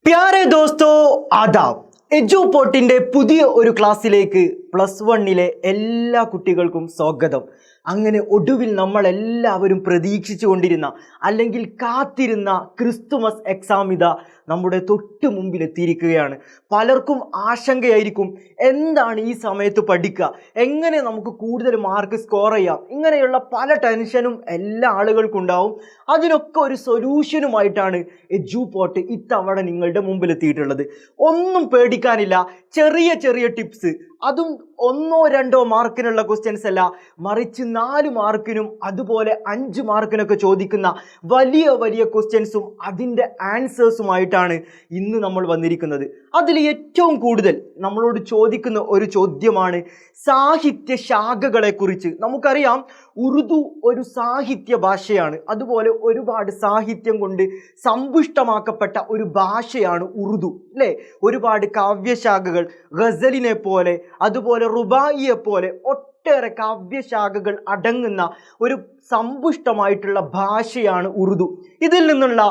പ്യാരെ ദോസ്തോ ആദാബ്. എജുപോർട്ടിന്റെ പുതിയ ഒരു ക്ലാസ്സിലേക്ക് +1 എല്ലാ കുട്ടികൾക്കും സ്വാഗതം. അങ്ങനെ ഒടുവിൽ നമ്മൾ എല്ലാവരും പ്രതീക്ഷിച്ചു കൊണ്ടിരുന്ന അല്ലെങ്കിൽ കാത്തിരുന്ന ക്രിസ്തുമസ് എക്സാം ഇതാ നമ്മുടെ തൊട്ട് മുമ്പിൽ എത്തിയിരിക്കുകയാണ്. പലർക്കും ആശങ്കയായിരിക്കും, എന്താണ് ഈ സമയത്ത് പഠിക്കുക, എങ്ങനെ നമുക്ക് കൂടുതൽ മാർക്ക് സ്കോർ ചെയ്യാം, ഇങ്ങനെയുള്ള പല ടെൻഷനും എല്ലാ ആളുകൾക്കും ഉണ്ടാവും. അതിനൊക്കെ ഒരു സൊല്യൂഷനുമായിട്ടാണ് എജുപോർട്ട് ഇത്തവണ നിങ്ങളുടെ മുമ്പിൽ എത്തിയിട്ടുള്ളത്. ഒന്നും പേടിക്കാനില്ല, ചെറിയ ചെറിയ ടിപ്സ്, അതും 1-2 മാർക്കിനുള്ള ക്വസ്റ്റ്യൻസ് അല്ല, മറിച്ച് 4 മാർക്കിനും അതുപോലെ 5 മാർക്കിനൊക്കെ ചോദിക്കുന്ന വലിയ വലിയ ക്വസ്റ്റ്യൻസും അതിൻ്റെ ആൻസേഴ്സുമായിട്ടാണ് ഇന്ന് നമ്മൾ വന്നിരിക്കുന്നത്. അതിൽ ഏറ്റവും കൂടുതൽ നമ്മളോട് ചോദിക്കുന്ന ഒരു ചോദ്യമാണ് സാഹിത്യ ശാഖകളെ കുറിച്ച്. നമുക്കറിയാം, ഉറുദു ഒരു സാഹിത്യ ഭാഷയാണ്, അതുപോലെ ഒരുപാട് സാഹിത്യം കൊണ്ട് സമ്പുഷ്ടമാക്കപ്പെട്ട ഒരു ഭാഷയാണ് ഉറുദു, അല്ലേ? ഒരുപാട് കാവ്യശാഖകൾ, ഗസലിനെ പോലെ അതുപോലെ റുബായിയെ പോലെ ഒട്ടേറെ കാവ്യശാഖകൾ അടങ്ങുന്ന ഒരു സമ്പുഷ്ടമായിട്ടുള്ള ഭാഷയാണ് ഉറുദു. ഇതിൽ നിന്നുള്ള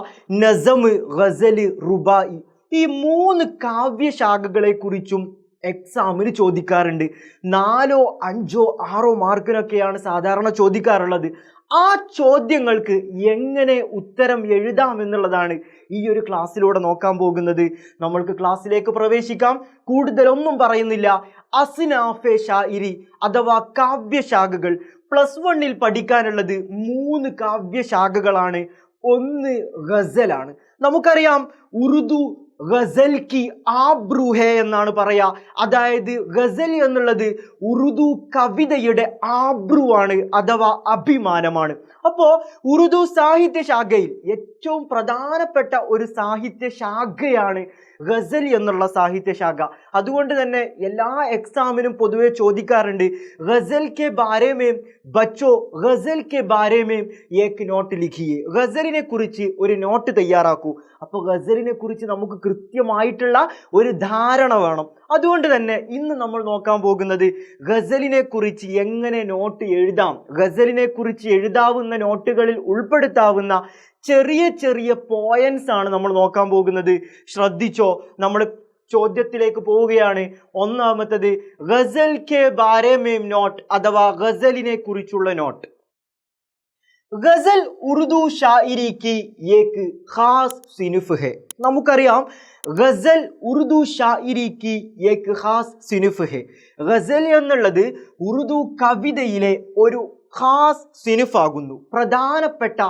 നസമ്, ഗസല്, റുബായി, ഈ 3 കാവ്യശാഖകളെ കുറിച്ചും എക്സാമിന് ചോദിക്കാറുണ്ട്. 4, 5, 6 മാർക്കിനൊക്കെയാണ് സാധാരണ ചോദിക്കാറുള്ളത്. ആ ചോദ്യങ്ങൾക്ക് എങ്ങനെ ഉത്തരം എഴുതാമെന്നുള്ളതാണ് ഈ ഒരു ക്ലാസ്സിലൂടെ നോക്കാൻ പോകുന്നത്. നമ്മൾക്ക് ക്ലാസ്സിലേക്ക് പ്രവേശിക്കാം. കൂടുതലൊന്നും പറയുന്നില്ല. അസ്നാഫെ ഷാഇരി അഥവാ കാവ്യശാഖകൾ. +1 പഠിക്കാനുള്ളത് 3 കാവ്യശാഖകളാണ്. 1 ഗസലാണ്. നമുക്കറിയാം, ഉറുദു ഗസൽ കി ആബ്രു ഹേ എന്നാണ് പറയാ. അതായത് ഗസൽ എന്നുള്ളത് ഉറുദു കവിതയുടെ ആബ്രുവാണ് അഥവാ അഭിമാനമാണ്. അപ്പോൾ ഉറുദു സാഹിത്യ ശാഖയിൽ ഏറ്റവും പ്രധാനപ്പെട്ട ഒരു സാഹിത്യ ശാഖയാണ് ഗസൽ എന്നുള്ള സാഹിത്യ ശാഖ. അതുകൊണ്ട് തന്നെ എല്ലാ എക്സാമിനും പൊതുവെ ചോദിക്കാറുണ്ട്, ഗസൽ കെ ബാരെ മേം ബച്ചോ ഗസൽ കെ ബാരെ മേം ഏക് നോട്ട് ലിഖിയേ, ഗസലിനെ കുറിച്ച് ഒരു നോട്ട് തയ്യാറാക്കൂ. അപ്പോൾ ഗസലിനെ കുറിച്ച് നമുക്ക് കൃത്യമായിട്ടുള്ള ഒരു ധാരണ വേണം. അതുകൊണ്ട് തന്നെ ഇന്ന് നമ്മൾ നോക്കാൻ പോകുന്നത് ഗസലിനെ കുറിച്ച് എങ്ങനെ നോട്ട് എഴുതാം, ഗസലിനെ കുറിച്ച് എഴുതാവുന്ന നോട്ടുകളിൽ ഉൾപ്പെടുത്താവുന്ന ചെറിയ ചെറിയ പോയിന്റ്സ് ആണ് നമ്മൾ നോക്കാൻ പോകുന്നത്. ശ്രദ്ധിച്ചോ, നമ്മൾ ചോദ്യത്തിലേക്ക് പോവുകയാണ്. ഒന്നാമത്തത്, ഗസൽ കെ ബാരെ മേം നോട്ട് അഥവാ ഗസലിനെ കുറിച്ചുള്ള നോട്ട്. ഗസൽ ഉറുദു ഷാഇരി കി ഏക് ഖാസ് സിനുഫ് ഹെ. നമുക്കറിയാം, ഗസൽ ഉറുദു ഷാഇരി കി ഏക് ഖാസ് സിനുഫ് ഹെ. ഗസൽ എന്നുള്ളത് ഉറുദു കവിതയിലെ ഒരു ഖാസ് സിനുഫ് ആകുന്നു, പ്രധാനപ്പെട്ട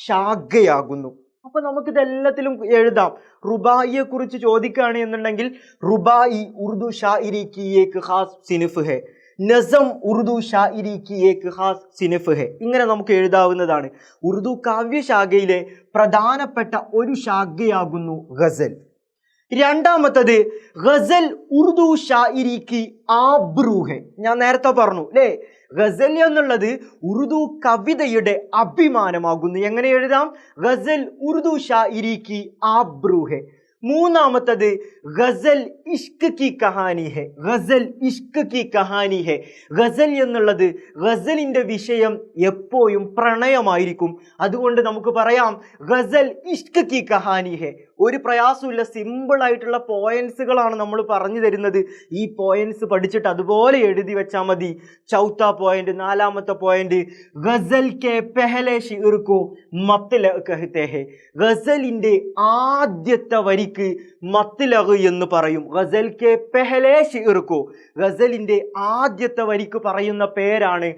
ശാഖയാകുന്നു. അപ്പൊ നമുക്കിതെല്ലാത്തിലും എഴുതാം. റുബായിയെ കുറിച്ച് ചോദിക്കുകയാണ് എന്നുണ്ടെങ്കിൽ റുബായി ഉറുദു ഷാഇരി കി ഏക് ഖാസ് സിനുഫ് ഹെ, നസം ഉറുദു ഷാഇരി കി ഏക് ഖാസ് സിനുഫ് ഹെ, ഇങ്ങനെ നമുക്ക് എഴുതാവുന്നതാണ്. ഉറുദു കാവ്യശാഖയിലെ പ്രധാനപ്പെട്ട ഒരു ശാഖയാകുന്നു ഗസൽ. രണ്ടാമത്തത്, ഗസൽ ഉറുദു ഷാഇരി കി ആബ്രു ഹെ. ഞാൻ നേരത്തെ പറഞ്ഞു അല്ലേ, ഗസൽ എന്നുള്ളത് ഉറുദു കവിതയുടെ അഭിമാനമാകുന്നു. എങ്ങനെ എഴുതാം? ഗസൽ ഉറുദു ഷാഇരി കി ആബ്രു ഹെ. മൂന്നാമത്തത്, ഗസൽ ഇഷ്ക് കി കഹാനി ഹെ. ഗസൽ ഇഷ്ക് കി കഹാനി ഹെ. ഗസൽ എന്നുള്ളത്, ഗസലിന്റെ വിഷയം എപ്പോഴും പ്രണയമായിരിക്കും. അതുകൊണ്ട് നമുക്ക് പറയാം, ഗസൽ ഇഷ്ക് കി കഹാനി ഹെ. ഒരു പ്രയാസമില്ല, സിമ്പിൾ ആയിട്ടുള്ള പോയിന്റ്സുകളാണ് നമ്മൾ പറഞ്ഞു തരുന്നത്. ഈ പോയിന്റ്സ് പഠിച്ചിട്ട് അതുപോലെ എഴുതി വെച്ചാൽ മതി. ചൗത്ത പോയിന്റ്, 4ാമത്തെ പോയിന്റ്, ഗസൽ കെ പെഹലെ ഷിർ കോ മത്ല കഹത്തെ ഹെ. ഗസലിന്റെ ആദ്യത്തെ വരിക്ക് മത്ലഗ് എന്ന് പറയും. ഗസൽ കെ പെഹലെ ഷിർ കോ, ഗസലിന്റെ ആദ്യത്തെ വരിക്ക് പറയുന്ന പേരാണ്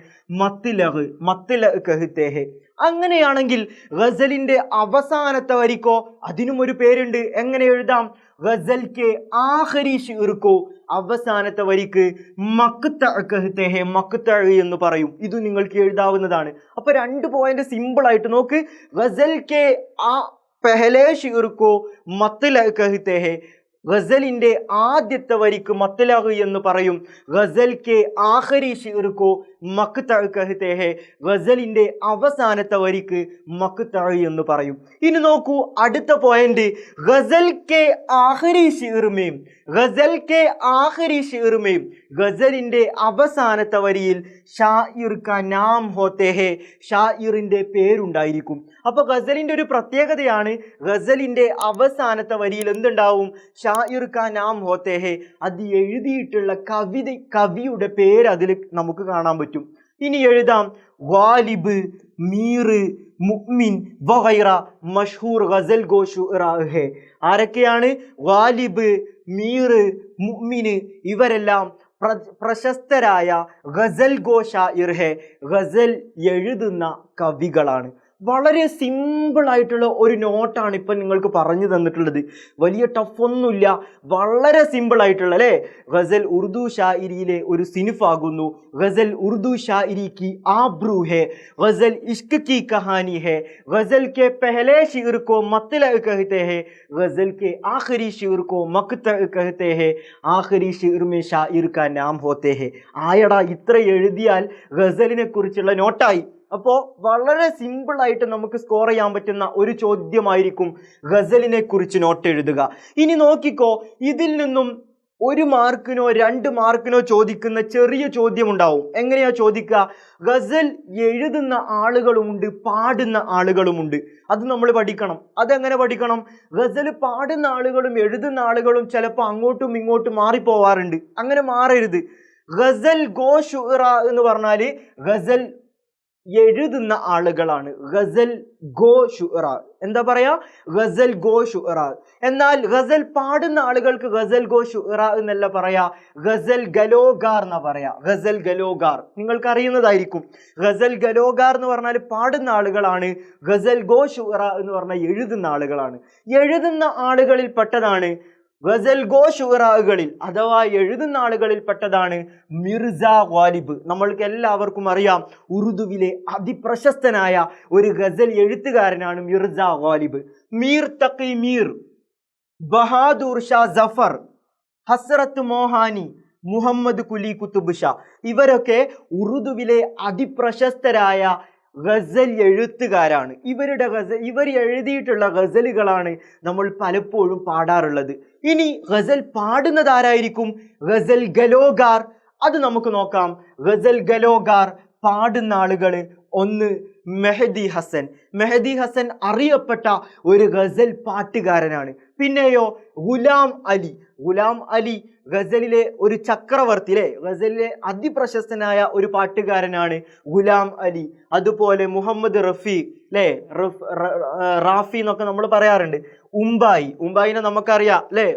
മത്ലഗ്, മത്ല കഹത്തെ ഹെ. അങ്ങനെയാണെങ്കിൽ ഗസലിന്റെ അവസാനത്തെ വരിക്കോ അതിനും ഒരു പേരുണ്ട്. എങ്ങനെ എഴുതാം? ഗസൽ കെ ആഖരി ഷിർ കോ, അവസാനത്തെ വരിക്ക് മഖ്ത കഹത്തെ ഹെ, മഖ്ത എന്ന് പറയും. ഇത് നിങ്ങൾക്ക് എഴുതാവുന്നതാണ്. അപ്പൊ 2 പോയിന്റ് സിമ്പിൾ ആയിട്ട് നോക്ക്. ഗസൽ കെ പെഹലെ ഷിർ കോ മത്ല കഹത്തെ ഹെ, ഗസലിന്റെ ആദ്യത്തെ വരിക്ക് മത്ലഗ് എന്ന് പറയും. ഗസൽ കെ ആഖരി ഷിർ കോ മഖ്ത കഹ്തേ ഹെ, ഗസലിന്റെ അവസാനത്തെ വരിക്ക് മഖ്ത എന്ന് പറയും. ഇനി നോക്കൂ അടുത്ത പോയിന്റ്, ഗസൽ കെ ആഖിരി ശിഅർ മേം, ഗസൽ കെ ആഖിരി ശിഅർ മേം, ഗസലിന്റെ അവസാനത്തെ വരിയിൽ ഷായിർ കാ നാം ഹോത്തേ ഹെ, ഷായിറിന്റെ പേരുണ്ടായിരിക്കും. അപ്പൊ ഗസലിന്റെ ഒരു പ്രത്യേകതയാണ്, ഗസലിന്റെ അവസാനത്തെ വരിയിൽ എന്തുണ്ടാവും? ഷായിർ കാ നാം ഹോത്തേ ഹെ, അത് എഴുതിയിട്ടുള്ള കവിയുടെ പേര് അതിൽ നമുക്ക് കാണാൻ പറ്റും. ഇനി എഴുതാം, ഗാലിബ്, മീർ, മുഅ്മിൻ വഗൈറ മഷ്ഹൂർ ഗസൽ ഗോ ശുഅറാ ഹെ. ആരൊക്കെയാണ്? ഗാലിബ്, മീർ, മുഅ്മിൻ, ഇവരെല്ലാം പ്രശസ്തരായ ഗസൽ ഗോ ഷായിർ ഹെ, ഗസൽ എഴുതുന്ന കവികളാണ്. വളരെ സിമ്പിൾ ആയിട്ടുള്ള ഒരു നോട്ടാണ് ഇപ്പം നിങ്ങൾക്ക് പറഞ്ഞു തന്നിട്ടുള്ളത്. വലിയ ടഫൊന്നുമില്ല, വളരെ സിമ്പിൾ ആയിട്ടുള്ള അല്ലേ. ഗസൽ ഉറുദു ഷായിരിയിലെ ഒരു സിനിഫാകുന്നു. ഗസൽ ഉറുദു ഷായിരി കി ആബ്രൂ ഹെ, ഗസൽ ഇഷ്ക് കി കഹാനി ഹെ, ഗസൽ കെ പെഹലെ ഷിർ കോ മത്ല കഹത്തെ ഹെ, ഗസൽ കെ ആഖിരി ഷിർ കോ മഖ്ത കഹത്തെ ഹെ, ആഖിരി ഷിർ മേ ഷായിർ കാ നാം ഹോത്തെ ഹെ. ആയടാ, ഇത്ര എഴുതിയാൽ ഗസലിനെ കുറിച്ചുള്ള നോട്ടായി. അപ്പോൾ വളരെ സിമ്പിളായിട്ട് നമുക്ക് സ്കോർ ചെയ്യാൻ പറ്റുന്ന ഒരു ചോദ്യമായിരിക്കും ഗസലിനെ കുറിച്ച് നോട്ട് എഴുതുക. ഇനി നോക്കിക്കോ, ഇതിൽ നിന്നും 1 മാർക്കിനോ 2 മാർക്കിനോ ചോദിക്കുന്ന ചെറിയ ചോദ്യം ഉണ്ടാവും. എങ്ങനെയാ ചോദിക്കുക? ഗസൽ എഴുതുന്ന ആളുകളുമുണ്ട്, പാടുന്ന ആളുകളുമുണ്ട്. അത് നമ്മൾ പഠിക്കണം. അതെങ്ങനെ പഠിക്കണം? ഗസൽ പാടുന്ന ആളുകളും എഴുതുന്ന ആളുകളും ചിലപ്പോൾ അങ്ങോട്ടും ഇങ്ങോട്ടും മാറിപ്പോവാറുണ്ട്. അങ്ങനെ മാറരുത്. ഗസൽ ഗോ ശുഅറാ എന്ന് പറഞ്ഞാൽ ഗസൽ എഴുതുന്ന ആളുകളാണ്. ഗസൽ ഗോ ശുഅറാ എന്താ പറയാ? ഗസൽ ഗോ ശുഅറാ. എന്നാൽ ഗസൽ പാടുന്ന ആളുകൾക്ക് ഗസൽ ഗോ ശുഅറാ എന്നല്ല പറയാ, ഗസൽ ഗലോഗാർ എന്നാ പറയാ. ഗസൽ ഗലോഗാർ നിങ്ങൾക്ക് അറിയുന്നതായിരിക്കും. ഗസൽ ഗലോഗാർ എന്ന് പറഞ്ഞാൽ പാടുന്ന ആളുകളാണ്. ഗസൽ ഗോ ശുഅറാ എന്ന് പറഞ്ഞാൽ എഴുതുന്ന ആളുകളാണ്. എഴുതുന്ന ആളുകളിൽ പെട്ടതാണ് ഗസൽ ഗോ ശുഅറാകളിൽ അഥവാ എഴുതുന്ന ആളുകളിൽ പെട്ടതാണ് മിർസ ഗാലിബ്. നമ്മൾക്ക് എല്ലാവർക്കും അറിയാം, ഉറുദുവിലെ അതിപ്രശസ്തനായ ഒരു ഗസൽ എഴുത്തുകാരനാണ് മിർസ ഗാലിബ്. മീർ തഖി മീർ, ബഹാദൂർ ഷാ ജഫർ, ഹസ്രത്ത് മോഹാനി, മുഹമ്മദ് കുലി കുത്തുബ് ഷാ, ഇവരൊക്കെ ഉറുദുവിലെ അതിപ്രശസ്തരായ ഗസൽ എഴുത്തുകാരാണ്. ഇവർ എഴുതിയിട്ടുള്ള ഗസലുകളാണ് നമ്മൾ പലപ്പോഴും പാടാറുള്ളത്. ഇനി ഗസൽ പാടുന്നത് ആരായിരിക്കും? ഗസൽ ഗലോഗാർ. അത് നമുക്ക് നോക്കാം. ഗസൽ ഗലോഗാർ പാടുന്ന ആളുകൾ, ഒന്ന് മെഹദി ഹസൻ. മെഹദി ഹസൻ അറിയപ്പെട്ട ഒരു ഗസൽ പാട്ടുകാരനാണ്. പിന്നെയോ ഗുലാം അലി. ഗുലാം അലി ഗസലിലെ ഒരു ചക്രവർത്തി അല്ലേ, ഗസലിലെ അതിപ്രശസ്തനായ ഒരു പാട്ടുകാരനാണ് ഗുലാം അലി. അതുപോലെ മുഹമ്മദ് റഫി അല്ലേ, റാഫി എന്നൊക്കെ നമ്മൾ പറയാറുണ്ട്. ഉമ്പായിനെ നമുക്കറിയാം അല്ലേ,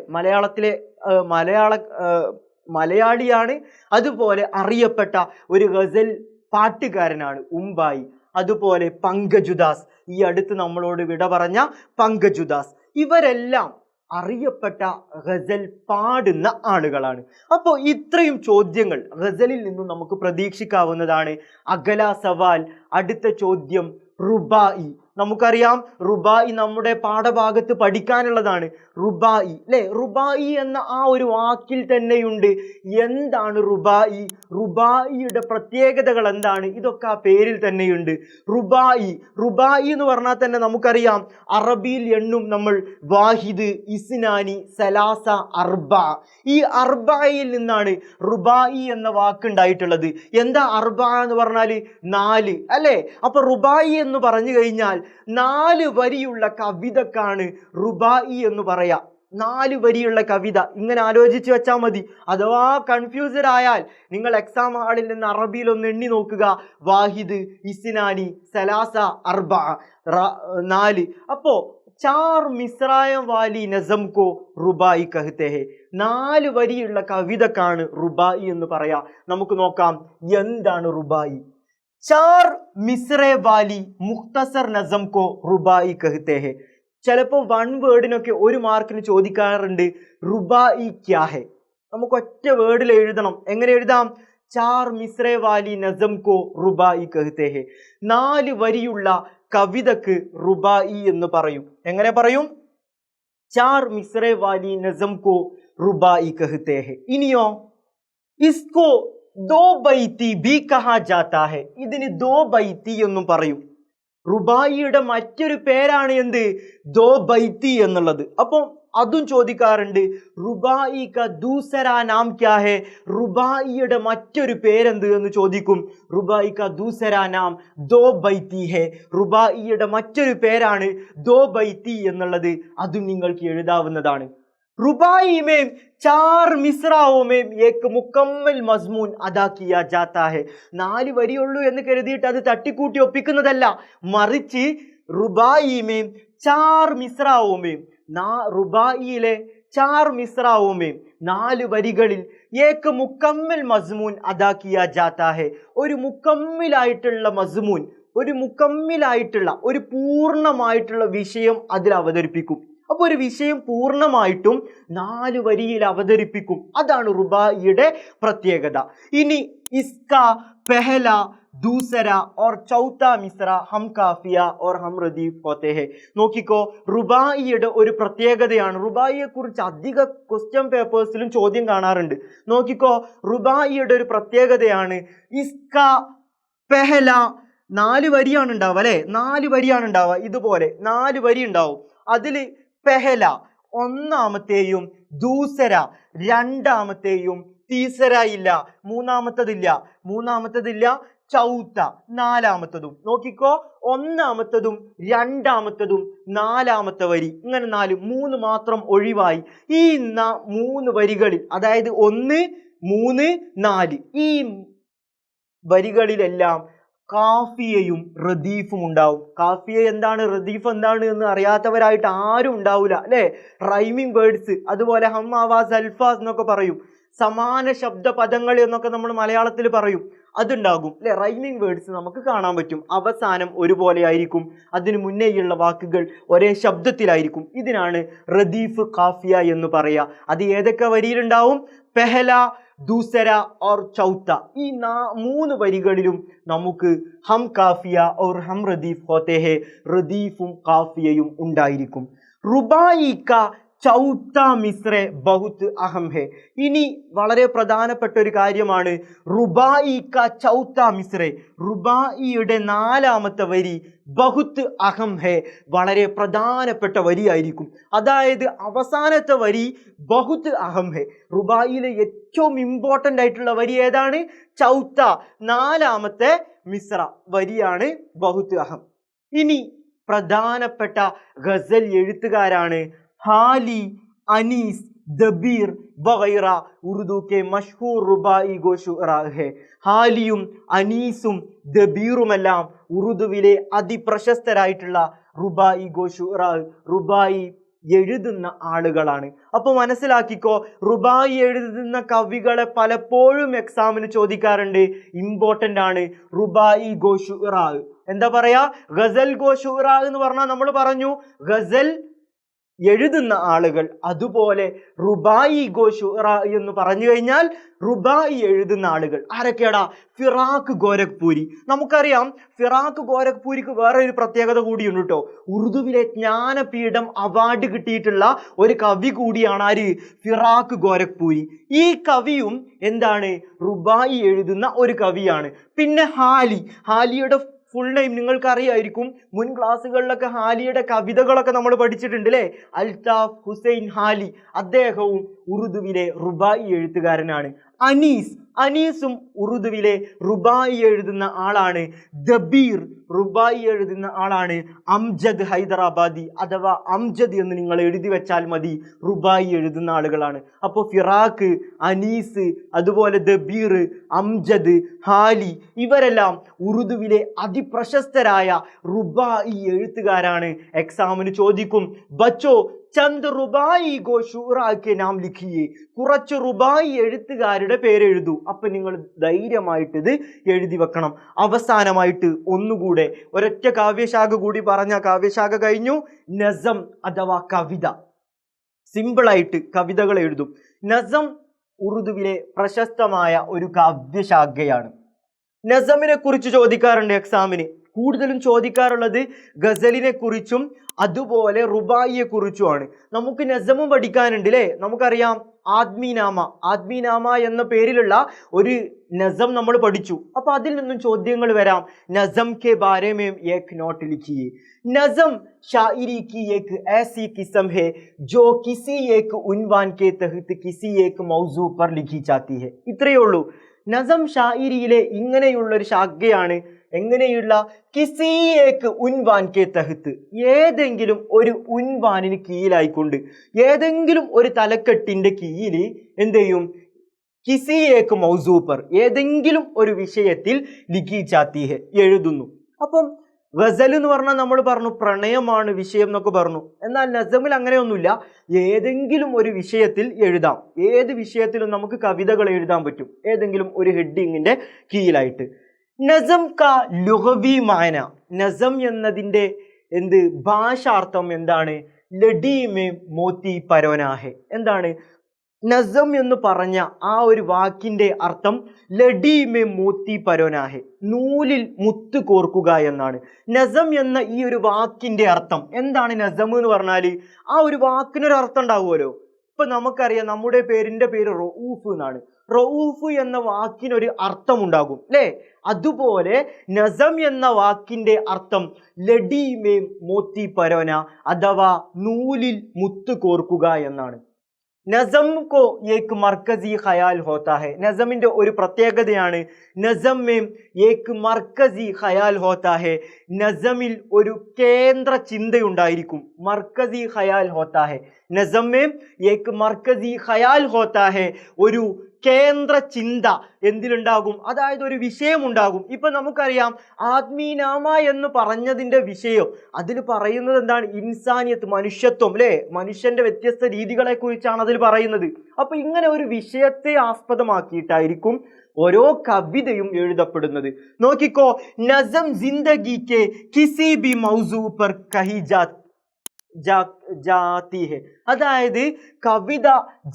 മലയാളിയാണ്. അതുപോലെ അറിയപ്പെട്ട ഒരു ഗസൽ പാട്ടുകാരനാണ് ഉമ്പായി. അതുപോലെ പങ്കജുദാസ്, ഈ അടുത്ത് നമ്മളോട് വിട പറഞ്ഞ പങ്കജുദാസ്, ഇവരെല്ലാം അറിയപ്പെട്ട ഗസൽ പാടുന്ന ആളുകളാണ്. അപ്പോൾ ഇത്രയും ചോദ്യങ്ങൾ ഗസലിൽ നിന്നും നമുക്ക് പ്രതീക്ഷിക്കാവുന്നതാണ്. അഗല സവാൽ, അടുത്ത ചോദ്യം റുബായി. നമുക്കറിയാം റുബായി നമ്മുടെ പാഠഭാഗത്ത് പഠിക്കാനുള്ളതാണ്. റുബായി അല്ലേ, റുബായി എന്ന ആ ഒരു വാക്കിൽ തന്നെയുണ്ട് എന്താണ് റുബായി, റുബായിയുടെ പ്രത്യേകതകൾ എന്താണ്, ഇതൊക്കെ ആ പേരിൽ തന്നെയുണ്ട്. റുബായി എന്ന് പറഞ്ഞാൽ തന്നെ നമുക്കറിയാം അറബിയിൽ എണ്ണും നമ്മൾ വാഹിദ്, ഇസ്നാനി, സലാസ, അർബ. ഈ അർബയിൽ നിന്നാണ് റുബായി എന്ന വാക്കുണ്ടായിട്ടുള്ളത്. എന്താ അർബ എന്ന് പറഞ്ഞാൽ 4 അല്ലേ. അപ്പൊ റുബായി എന്ന് പറഞ്ഞു കഴിഞ്ഞാൽ 4 വരിയുള്ള കവിതക്കാണ് റുബായി എന്ന് പറയാ. 4 വരിയുള്ള കവിത ഇങ്ങനെ ആലോചിച്ച് വെച്ചാൽ മതി. അഥവാ കൺഫ്യൂസഡ് ആയാൽ നിങ്ങൾ എക്സാം ഹാളിൽ നിന്ന് അറബിയിൽ ഒന്ന് എണ്ണി നോക്കുക. വാഹിദ്, ഇസ്നാനി, സലാസ, അർബ, 4. അപ്പോ 4 മിസ്രായം വാലി നസം കോ റുബായി കഹത്തെ ഹെ. 4 വരിയുള്ള കവിതക്കാണ് റുബായി എന്ന് പറയാ. നമുക്ക് നോക്കാം എന്താണ് റുബായി. 4 മിസ്രെ വാലി മുഖ്തസർ നസം കോ റുബായി കഹത്തെ ഹെ. ചിലപ്പോൾ 1 വേർഡിനൊക്കെ 1 മാർക്കിന് ചോദിക്കാറുണ്ട് റുബായി ക്യാ ഹെ. നമുക്ക് ഒറ്റ വേർഡിൽ എഴുതണം. എങ്ങനെ എഴുതാം? 4 മിസ്രെ വാലി നസം കോ റുബായി കഹത്തെ ഹെ. 4 വരിയുള്ള കവിതക്ക് റുബായി എന്ന് പറയും. എങ്ങനെ പറയും? 4 മിസ്രെ വാലി നസം കോ റുബായി കഹത്തെ ഹെ. ഇനിയോ ഇസ്കോ ദോ ബൈത്തി ബി കഹാ ജാത്താ ഹെ, ഇതിന് ദോ ബൈത്തി എന്നും പറയും. റുബായിയുടെ മറ്റൊരു പേരാണ് എന്ത്? ദോ ബൈത്തി എന്നുള്ളത്. അപ്പം അതും ചോദിക്കാറുണ്ട്. റുബായി ക ദൂസരാ നാം ക്യാ ഹെ, റുബായിയുടെ മറ്റൊരു പേരെന്ത് എന്ന് ചോദിക്കും. റുബായി ക ദൂസരാ നാം ദോ ബൈത്തി ഹെ, റുബായിയുടെ മറ്റൊരു പേരാണ് ദോ ബൈത്തി എന്നുള്ളത്. അതും നിങ്ങൾക്ക് എഴുതാവുന്നതാണ്. रुबाई में 4 മിസ്റാओं में एक മുക്കമ്മൽ മസ്മൂൻ അദാ കിയാ ജാതാ ഹെ. 4 വരിയുള്ളൂ എന്ന് കരുതിയിട്ട് അത് തട്ടിക്കൂട്ടി ഒപ്പിക്കുന്നതല്ല, മറിച്ച് റുബായി में 4 മിസ്റാओं में, റുബായിയിലെ 4 മിസ്റാओं में 4 വരികളിൽ ഏക്ക് മുക്കമ്മൽ മസ്മൂൻ അദാ കിയാ ജാതാ ഹെ, ഒരു മുക്കമ്മിലായിട്ടുള്ള മസ്മൂൻ, ഒരു മുക്കമ്മിലായിട്ടുള്ള ഒരു പൂർണ്ണമായിട്ടുള്ള വിഷയം അതിൽ അവതരിപ്പിക്കും. അപ്പോൾ ഒരു വിഷയം പൂർണ്ണമായിട്ടും 4 വരിയിൽ അവതരിപ്പിക്കും. അതാണ് റുബായിയുടെ പ്രത്യേകത. ഇനി ഇസ്ക പെഹല ദൂസര और चौथा മിസ്ര ഹം കാഫിയ और ഹം റദീഫ് ഹോത്തെ ഹെ. നോക്കിക്കോ, റുബായിയുടെ ഒരു പ്രത്യേകതയാണ്. റുബായിയെ കുറിച്ച് അധിക ക്വസ്റ്റ്യൻ പേപ്പേഴ്സിലും ചോദ്യം കാണാറുണ്ട്. നോക്കിക്കോ, റുബായിയുടെ ഒരു പ്രത്യേകതയാണ് ഇസ്ക പെഹല. 4 വരിയാണ് ഉണ്ടാവുക അല്ലെ, 4 വരിയാണ് ഉണ്ടാവുക. ഇതുപോലെ 4 വരി ഉണ്ടാവും. അതിൽ പെഹല ഒന്നാമത്തെയും, ദൂസര രണ്ടാമത്തെയും, തീസര ഇല്ല, മൂന്നാമത്തതില്ല, ചൗത്ത നാലാമത്തതും. നോക്കിക്കോ, ഒന്നാമത്തതും രണ്ടാമത്തതും നാലാമത്തെ വരി, ഇങ്ങനെ 3 മാത്രം ഒഴിവായി. ഈ 3 വരികളിൽ, അതായത് 1, 3, 4, ഈ വരികളിലെല്ലാം കാഫിയയും റദീഫും ഉണ്ടാവും. കാഫിയ എന്താണ്, റദീഫ് എന്താണ് എന്ന് അറിയാത്തവരായിട്ട് ആരും ഉണ്ടാവില്ല അല്ലെ. റൈമിംഗ് വേർഡ്സ്, അതുപോലെ ഹം ആവാസ് അൽഫാസ് എന്നൊക്കെ പറയും, സമാന ശബ്ദ പദങ്ങൾ എന്നൊക്കെ നമ്മൾ മലയാളത്തിൽ പറയും, അതുണ്ടാകും അല്ലെ. റൈമിംഗ് വേർഡ്സ് നമുക്ക് കാണാൻ പറ്റും. അവസാനം ഒരുപോലെ ആയിരിക്കും, അതിനു മുന്നേയുള്ള വാക്കുകൾ ഒരേ ശബ്ദത്തിലായിരിക്കും. ഇതിനാണ് റദീഫ് കാഫിയ എന്ന് പറയുക. അത് ഏതൊക്കെ വരിയിലുണ്ടാവും? പെഹല, ദൂസര और ചൗത്ത, ഈ 3 വരികളിലും നമുക്ക് ഹം കാഫിയ और ഹം റദീഫ് ഹോത്തെ ഹെ, റദീഫും കാഫിയയും ഉണ്ടായിരിക്കും. റുബായി കാ ചൗത്ത മിസ്രെ ബഹുത്ത് അഹം ഹെ. ഇനി വളരെ പ്രധാനപ്പെട്ട ഒരു കാര്യമാണ് റുബായി കാ ചൗത്ത മിസ്രെ, റുബായിയുടെ 4ാമത്തെ വരി ബഹുത്ത് അഹം ഹെ, വളരെ പ്രധാനപ്പെട്ട വരിയായിരിക്കും. അതായത് അവസാനത്തെ വരി ബഹുത്ത് അഹം ഹെ. റുബായിയിലെ ഏറ്റവും ഇമ്പോർട്ടൻ്റ് ആയിട്ടുള്ള വരി ഏതാണ്? ചൗത്ത, 4ാമത്തെ മിസ്ര വരിയാണ് ബഹുത്ത് അഹം. ഇനി പ്രധാനപ്പെട്ട ഗസൽ എഴുത്തുകാരാണ് ഹാലി, അനീസ്, ദബീർ വഗൈറ ഉറുദു കെ മഷ്ഹൂർ റുബായി ഗോ ശുഅറാ ഹെ. ഹാലിയും അനീസും ദബീറുമെല്ലാം ഉറുദുവിലെ അതിപ്രശസ്തരായിട്ടുള്ള റുബായി ഗോ ശുഅറാ, റുബായി എഴുതുന്ന ആളുകളാണ്. അപ്പോൾ മനസ്സിലാക്കിക്കോ, റുബായി എഴുതുന്ന കവികളെ പലപ്പോഴും എക്സാമിന് ചോദിക്കാറുണ്ട്. ഇമ്പോർട്ടൻ്റ് ആണ് റുബായി ഗോ ശുഅറാ. എന്താ പറയാ? ഗസൽ ഗോ ശുഅറാ എന്ന് പറഞ്ഞാൽ നമ്മൾ പറഞ്ഞു ഗസൽ എഴുതുന്ന ആളുകൾ. അതുപോലെ റുബായി ഗോ ശുഅറാ എന്ന് പറഞ്ഞു കഴിഞ്ഞാൽ റുബായി എഴുതുന്ന ആളുകൾ ആരൊക്കെയാടാ? ഫിറാഖ് ഗോരഖ്പൂരി. നമുക്കറിയാം ഫിറാഖ് ഗോരഖ്പൂരിക്ക് വേറെ ഒരു പ്രത്യേകത കൂടിയുണ്ട് കേട്ടോ. ഉറുദുവിലെ ജ്ഞാനപീഠം അവാർഡ് കിട്ടിയിട്ടുള്ള ഒരു കവി കൂടിയാണ് ആര്? ഫിറാഖ് ഗോരഖ്പൂരി. ഈ കവിയും എന്താണ്? റുബായി എഴുതുന്ന ഒരു കവിയാണ്. പിന്നെ ഹാലിയുടെ ഫുൾ നെയിം നിങ്ങൾക്ക് അറിയായിരിക്കും. മുൻ ക്ലാസ്സുകളിലൊക്കെ ഹാലിയുടെ കവിതകളൊക്കെ നമ്മൾ പഠിച്ചിട്ടുണ്ട് അല്ലേ. അൽതാഫ് ഹുസൈൻ ഹാലി, അദ്ദേഹവും ഉറുദുവിലെ റുബായി എഴുത്തുകാരനാണ്. അനീസും ഉറുദുവിലെ റുബായി എഴുതുന്ന ആളാണ്. ദബീർ റുബായി എഴുതുന്ന ആളാണ്. അംജദ് ഹൈദരാബാദി അഥവാ അംജദ് എന്ന് നിങ്ങൾ എഴുതി വെച്ചാൽ മതി, റുബായി എഴുതുന്ന ആളുകളാണ്. അപ്പോൾ ഫിറാഖ്, അനീസ്, അതുപോലെ ദബീർ, അംജദ്, ഹാലി ഇവരെല്ലാം ഉറുദുവിലെ അതിപ്രശസ്തരായ റുബായി എഴുത്തുകാരാണ്. എക്സാമിന് ചോദിക്കും, ബച്ചോ ചന്ദ് റുബായി ഗോ ശുഅറാ കെ നാം ലിഖിയേ, കുറച്ച് റുബായി എഴുത്തുകാരുടെ പേരെഴുതൂ. അപ്പൊ നിങ്ങൾ ധൈര്യമായിട്ട് ഇത് എഴുതി വെക്കണം. അവസാനമായിട്ട് ഒന്നുകൂടെ ഒരൊറ്റ കാവ്യശാഖ കൂടി പറഞ്ഞ കാവ്യശാഖ കഴിഞ്ഞു. നസം അഥവാ കവിത, സിമ്പിളായിട്ട് കവിതകൾ എഴുതും. നസം ഉറുദുവിലെ പ്രശസ്തമായ ഒരു കാവ്യശാഖയാണ്. നസമിനെ കുറിച്ച് ചോദിക്കാറുണ്ട് എക്സാമിന്. കൂടുതലും ചോദിക്കാറുള്ളത് ഗസലിനെ കുറിച്ചും അതുപോലെ റുബായിയെ കുറിച്ചുമാണ്. നമുക്ക് നസമും പഠിക്കാനുണ്ട് അല്ലേ. നമുക്കറിയാം ആദ്മീനാമ എന്ന പേരിലുള്ള ഒരു നസം നമ്മൾ പഠിച്ചു. അപ്പൊ അതിൽ നിന്നും ചോദ്യങ്ങൾ വരാം. നസം കെ ബാരെ മേ ഏക് നോട്ട് ലിഖിയേ. नज़म शायरी की एक ऐसी किस्म है जो किसी एक उन्वान के तहत किसी एक मौजू पर लिखी जाती है. ഇത്രയേ ഉള്ളൂ. നസം ഷായിരിയിലെ ഇങ്ങനെയുള്ളൊരു ശാഖയാണ്. എങ്ങനെയുള്ള കിസി ഏക്ക് ഉൻവാൻ കെ തഹത്ത്, ഏതെങ്കിലും ഒരു ഉൻവാനിന് കീഴിലായിക്കൊണ്ട്, ഏതെങ്കിലും ഒരു തലക്കെട്ടിന്റെ കീഴിൽ എന്ത് ചെയ്യും? കിസി ഏക്ക് മൗസൂ പർ, ഏതെങ്കിലും ഒരു വിഷയത്തിൽ ലിഖി ജാത്തി ഹെ, എഴുതുന്നു. അപ്പം ഗസൽ എന്ന് പറഞ്ഞാൽ നമ്മൾ പറഞ്ഞു പ്രണയമാണ് വിഷയം എന്നൊക്കെ പറഞ്ഞു. എന്നാൽ നസമിൽ അങ്ങനെയൊന്നുമില്ല. ഏതെങ്കിലും ഒരു വിഷയത്തിൽ എഴുതാം. ഏത് വിഷയത്തിലും നമുക്ക് കവിതകൾ എഴുതാൻ പറ്റും, ഏതെങ്കിലും ഒരു ഹെഡിങ്ങിന്റെ കീഴിലായിട്ട്. നസം കാ ലുഗവി മാന, നസം എന്നതിന്റെ ഭാഷാർത്ഥം എന്താണ്? ലഡി മേ മോത്തി പരോനാഹെ. എന്താണ് നസം എന്ന് പറഞ്ഞ ആ ഒരു വാക്കിന്റെ അർത്ഥം? ലഡി മേ മോത്തി പരോനാഹെ, നൂലിൽ മുത്ത് കോർക്കുക എന്നാണ്. നസം എന്ന ഈ ഒരു വാക്കിന്റെ അർത്ഥം എന്താണ്? നസം എന്ന് പറഞ്ഞാൽ ആ ഒരു വാക്കിനൊരു അർത്ഥം ഉണ്ടാവുമല്ലോ. ഇപ്പൊ നമുക്കറിയാം, നമ്മുടെ പേരിന്റെ പേര് റഊഫ് എന്നാണ്. റഊഫ് എന്ന വാക്കിനൊരു അർത്ഥം ഉണ്ടാകും അല്ലേ. അതുപോലെ നസം എന്ന വാക്കിന്റെ അർത്ഥം ലഡി മേ മോത്തി പരോന, അഥവാ നൂലിൽ മുത്ത് കോർക്കുക എന്നാണ്. നസം കോ ഏക് മർക്കസി ഖയാൽ ഹോത്താ ഹെ. നസമിന്റെ ഒരു പ്രത്യേകതയാണ് നസം മേ ഏക് മർക്കസി ഖയാൽ ഹോത്താ ഹെ. നസമിൽ ഒരു കേന്ദ്ര ചിന്തയുണ്ടായിരിക്കും. മർക്കസി ഖയാൽ ഹോത്താ ഹെ. നസം മേ ഏക് മർക്കസി ഖയാൽ ഹോത്താ ഹെ, ഒരു കേന്ദ്ര ചിന്ത എന്തിലുണ്ടാകും? അതായത് ഒരു വിഷയം ഉണ്ടാകും. ഇപ്പൊ നമുക്കറിയാം ആദ്മീനാമ എന്ന് പറഞ്ഞതിന്റെ വിഷയം, അതിൽ പറയുന്നത് എന്താണ്? ഇൻസാനിയത്ത്, മനുഷ്യത്വം അല്ലെ, മനുഷ്യന്റെ വ്യത്യസ്ത രീതികളെ കുറിച്ചാണ് അതിൽ പറയുന്നത്. അപ്പൊ ഇങ്ങനെ ഒരു വിഷയത്തെ ആസ്പദമാക്കിയിട്ടായിരിക്കും ഓരോ കവിതയും എഴുതപ്പെടുന്നത്. നോക്കിക്കോ, നസം ജിന്ദഗി കെ കിസി ബി മൗസൂ പർ കഹി ജാതി ഹെ. അതായത് കവിത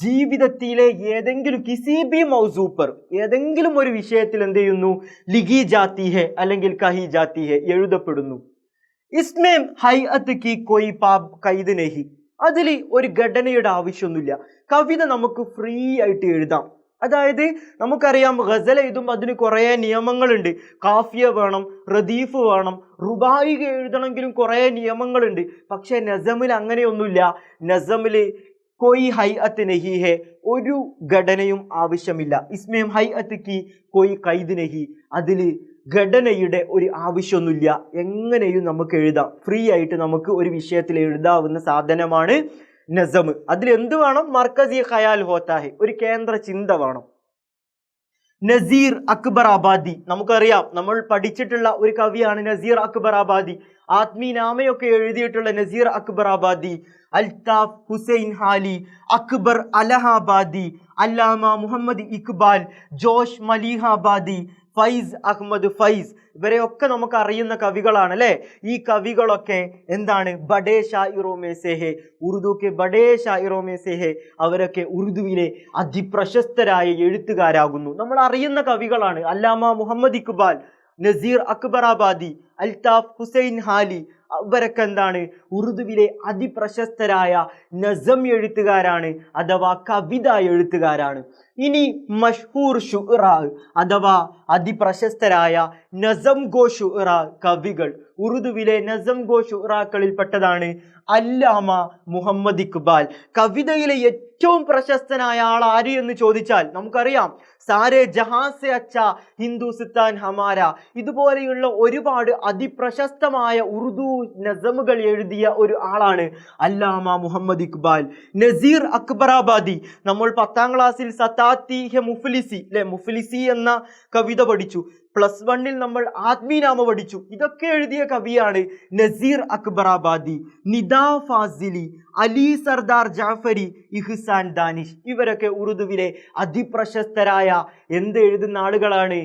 ജീവിതത്തിലെ ഏതെങ്കിലും കിസി ബി മൗസൂ പർ, ഏതെങ്കിലും ഒരു വിഷയത്തിൽ എന്ത് ചെയ്യുന്നു? ലിഖി ജാതി ഹെ അല്ലെങ്കിൽ കഹി ജാതി ഹെ, എഴുതപ്പെടുന്നു. ഇസ്മേ ഹൈഅത്ത് കി കോയി പാപ് കൈദ് നഹി, അതിൽ ഒരു ഘടനയുടെ ആവശ്യമൊന്നുമില്ല. കവിത നമുക്ക് ഫ്രീ ആയിട്ട് എഴുതാം. അതായത് നമുക്കറിയാം ഗസൽ എഴുതുമ്പോൾ അതിന് കുറേ നിയമങ്ങളുണ്ട്. കാഫിയ വേണം, റദീഫ് വേണം, റുബായിക എഴുതണമെങ്കിലും കുറേ നിയമങ്ങളുണ്ട്. പക്ഷെ നസമിൽ അങ്ങനെയൊന്നുമില്ല. നസമിൽ കോയി ഹൈഅത്ത് നഹി ഹെ, ഒരു ഘടനയും ആവശ്യമില്ല. ഇസ്മേം ഹൈഅത്ത് കി കോയി കൈദ് നഹി, അതിൽ ഘടനയുടെ ഒരു ആവശ്യമൊന്നുമില്ല. എങ്ങനെയും നമുക്ക് എഴുതാം. ഫ്രീ ആയിട്ട് നമുക്ക് ഒരു വിഷയത്തിൽ എഴുതാവുന്ന സാധനമാണ് നസം. അതിൽ എന്ത് വേണം? മർക്കസി ഖയാൽ ഹോത്താ ഹെ, ഒരു കേന്ദ്ര ചിന്ത വേണം. നസീർ അക്ബർ ആബാദി, നമുക്കറിയാം, നമ്മൾ പഠിച്ചിട്ടുള്ള ഒരു കവിയാണ് നസീർ അക്ബർ ആബാദി. ആത്മീനാമയൊക്കെ എഴുതിയിട്ടുള്ള നസീർ അക്ബർ ആബാദി, അൽതാഫ് ഹുസൈൻ ഹാലി, അക്ബർ അലഹാബാദി, അല്ലാമ മുഹമ്മദ് ഇക്ബാൽ, ജോഷ് മലിഹാബാദി, ഫൈസ് അഹമ്മദ് ഫൈസ്, ഇവരെയൊക്കെ നമുക്ക് അറിയുന്ന കവികളാണ് അല്ലെ. ഈ കവികളൊക്കെ എന്താണ്? ബഡേ ഷായിറോ മേ സേ ഹെ, Urdu K Bade ഷായിറോ may say ഹെ. അവരൊക്കെ ഉറുദുവിലെ അതിപ്രശസ്തരായ എഴുത്തുകാരാകുന്നു. നമ്മൾ അറിയുന്ന കവികളാണ്. അല്ലാമ മുഹമ്മദ് ഇക്ബാൽ, നസീർ അക്ബർ ആബാദി, അൽതാഫ് ഹുസൈൻ ഹാലി, അവരൊക്കെ എന്താണ്? ഉറുദുവിലെ അതിപ്രശസ്തരായ നസം എഴുത്തുകാരാണ്, അഥവാ കവിത എഴുത്തുകാരാണ്. ഇനി മഷ്ഹൂർ ഷുഅറ, അഥവാ അതിപ്രശസ്തരായ നസം ഗോ ഷുഅറ കവികൾ. ഉറുദുവിലെ നസം ഗോ ഷുഅറാക്കളിൽ പെട്ടതാണ് അല്ലാമ മുഹമ്മദ് ഇക്ബാൽ. കവിതയിലെ ഏറ്റവും പ്രശസ്തനായ ആൾ ആര് എന്ന് ചോദിച്ചാൽ നമുക്കറിയാം, സാരേ ജഹാൻ സെ അച്ഛാ ഹിന്ദുസ്ഥാൻ ഹമാര. ഇതുപോലെയുള്ള ഒരുപാട് അതിപ്രശസ്തമായ ഉറുദു നസമുകൾ എഴുതിയ ഒരു ആളാണ് അല്ലാമ മുഹമ്മദ് ഇക്ബാൽ. നസീർ അക്ബർ ആബാദി, നമ്മൾ 10ാം ക്ലാസ്സിൽ സതാത്തി ഹെ മുഫ്ലിസി അല്ലെ, മുഫ്ലിസി എന്ന കവിത പഠിച്ചു. +1 നമ്മൾ ആത്മീനാമ പഠിച്ചു. ഇതൊക്കെ എഴുതിയ കവിയാണ് നസീർ അക്ബർ ആബാദി. നിദാ ഫാസിലി, അലി സർദാർ ജാഫരി, ഇഹ്സാൻ ദാനിഷ്, ഇവരൊക്കെ ഉറുദുവിലെ അതിപ്രശസ്തരായ എഴുതുന്ന ആളുകളാണ്?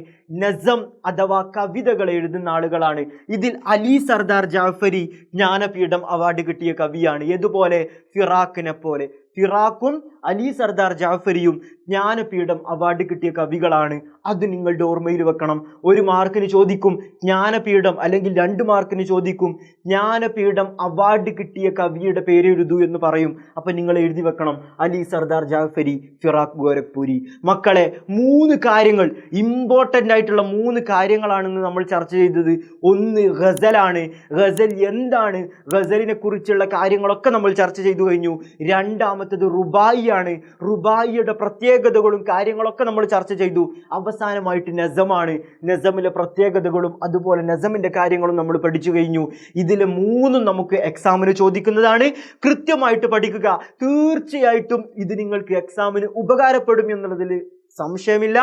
നസം അഥവാ കവിതകൾ എഴുതുന്ന ആളുകളാണ്. ഇതിൽ അലി സർദാർ ജാഫരി ജ്ഞാനപീഠം അവാർഡ് കിട്ടിയ കവിയാണ്. ഏതുപോലെ? ഫിറാഖിനെ പോലെ. ഫിറാഖും അലി സർദാർ ജാഫരിയും ജ്ഞാനപീഠം അവാർഡ് കിട്ടിയ കവികളാണ്. അത് നിങ്ങളുടെ ഓർമ്മയിൽ വെക്കണം. 1 മാർക്കിന് ചോദിക്കും ജ്ഞാനപീഠം, അല്ലെങ്കിൽ 2 മാർക്കിന് ചോദിക്കും ജ്ഞാനപീഠം അവാർഡ് കിട്ടിയ കവിയുടെ പേര് എഴുതൂ എന്ന് പറയും. അപ്പൊ നിങ്ങൾ എഴുതി വെക്കണം അലി സർദാർ ജാഫരി, ഫിറാഖ് ഗോരഖ്പൂരി. മക്കളെ 3 കാര്യങ്ങൾ, ഇമ്പോർട്ടൻ്റ് ആയിട്ടുള്ള 3 കാര്യങ്ങളാണെന്ന് നമ്മൾ ചർച്ച ചെയ്തത്. 1 ഗസലാണ്. ഗസൽ എന്താണ്, ഗസലിനെ കുറിച്ചുള്ള കാര്യങ്ങളൊക്കെ നമ്മൾ ചർച്ച ചെയ്തു കഴിഞ്ഞു. 2ാമത്തത് റുബായിയാണ്. റുബായിയുടെ പ്രത്യേകതകളും കാര്യങ്ങളൊക്കെ നമ്മൾ ചർച്ച ചെയ്തു. അവസാനമായിട്ട് നസമാണ്. നസമിലെ പ്രത്യേകതകളും അതുപോലെ നസമിന്റെ കാര്യങ്ങളും നമ്മൾ പഠിച്ചു കഴിഞ്ഞു. ഇതിൽ 3 നമുക്ക് എക്സാമിന് ചോദിക്കുന്നതാണ്. കൃത്യമായിട്ട് പഠിക്കുക. തീർച്ചയായിട്ടും ഇത് നിങ്ങൾക്ക് എക്സാമിന് ഉപകാരപ്പെടും എന്നുള്ളതിൽ സംശയമില്ല.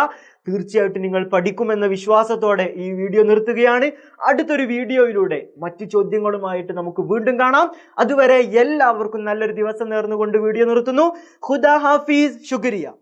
തീർച്ചയായിട്ടും നിങ്ങൾ പഠിക്കുമെന്ന വിശ്വാസത്തോടെ ഈ വീഡിയോ നിർത്തുകയാണ്. അടുത്തൊരു വീഡിയോയിലൂടെ മറ്റു ചോദ്യങ്ങളുമായിട്ട് നമുക്ക് വീണ്ടും കാണാം. അതുവരെ എല്ലാവർക്കും നല്ലൊരു ദിവസം നേർന്നുകൊണ്ട് വീഡിയോ നിർത്തുന്നു. ഖുദാ ഹാഫീസ്. ശുക്രിയ.